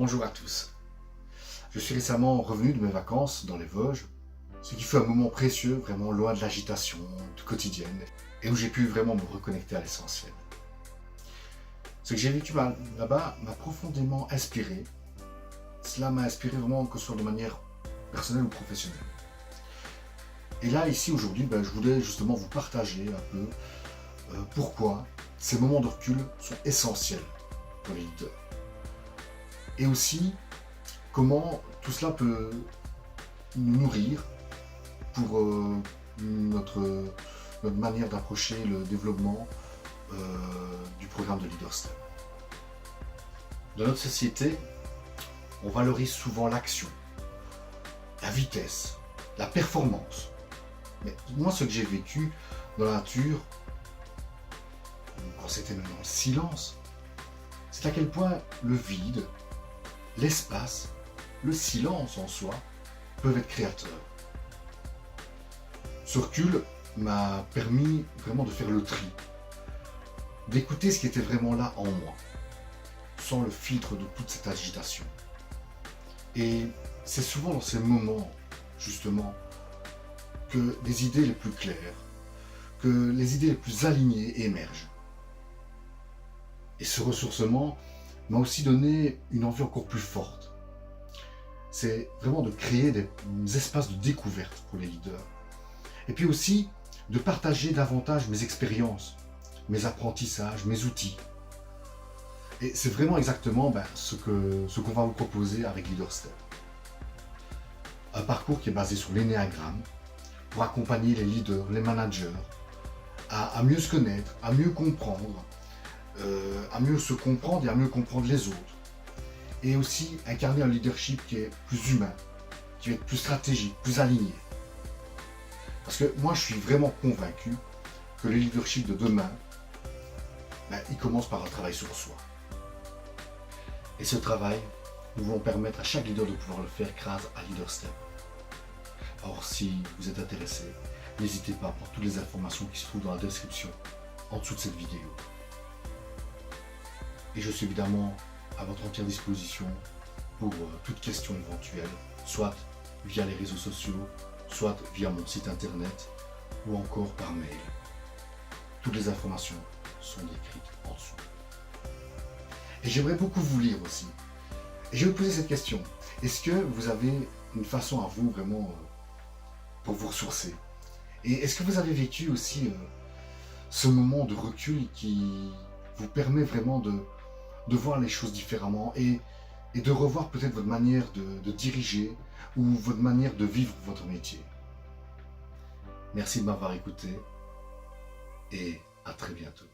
Bonjour à tous. Je suis récemment revenu de mes vacances dans les Vosges, ce qui fut un moment précieux, vraiment loin de l'agitation du quotidien, et où j'ai pu vraiment me reconnecter à l'essentiel. Ce que j'ai vécu là-bas m'a profondément inspiré. Cela m'a inspiré vraiment, que ce soit de manière personnelle ou professionnelle. Et là, ici, aujourd'hui, je voulais justement vous partager un peu pourquoi ces moments de recul sont essentiels pour les leaders. Et aussi, comment tout cela peut nous nourrir pour notre manière d'approcher le développement du programme de LeaderSTEP. Dans notre société, on valorise souvent l'action, la vitesse, la performance. Mais moi, ce que j'ai vécu dans la nature, quand c'était même dans le silence, c'est à quel point le vide, l'espace, le silence en soi peuvent être créateurs. Ce recul m'a permis vraiment de faire le tri, d'écouter ce qui était vraiment là en moi, sans le filtre de toute cette agitation. Et c'est souvent dans ces moments, justement, que les idées les plus claires, que les idées les plus alignées émergent. Et ce ressourcement m'a aussi donné une envie encore plus forte. C'est vraiment de créer des espaces de découverte pour les leaders. Et puis aussi de partager davantage mes expériences, mes apprentissages, mes outils. Et c'est vraiment exactement ce qu'on va vous proposer avec LeaderSTEP. Un parcours qui est basé sur l'énéagramme pour accompagner les leaders, les managers à mieux se connaître, à mieux comprendre, à mieux se comprendre et à mieux comprendre les autres. Et aussi incarner un leadership qui est plus humain, qui va être plus stratégique, plus aligné. Parce que moi, je suis vraiment convaincu que le leadership de demain, il commence par un travail sur soi. Et ce travail, nous voulons permettre à chaque leader de pouvoir le faire grâce à LeaderSTEP. Alors, si vous êtes intéressé, n'hésitez pas pour toutes les informations qui se trouvent dans la description, en dessous de cette vidéo. Et je suis évidemment à votre entière disposition pour toute question éventuelle, soit via les réseaux sociaux, soit via mon site internet ou encore par mail. Toutes les informations sont décrites en dessous. Et j'aimerais beaucoup vous lire aussi. Et je vais vous poser cette question. Est-ce que vous avez une façon à vous vraiment pour vous ressourcer? Et est-ce que vous avez vécu aussi ce moment de recul qui vous permet vraiment de voir les choses différemment et de revoir peut-être votre manière de diriger ou votre manière de vivre votre métier? Merci de m'avoir écouté et à très bientôt.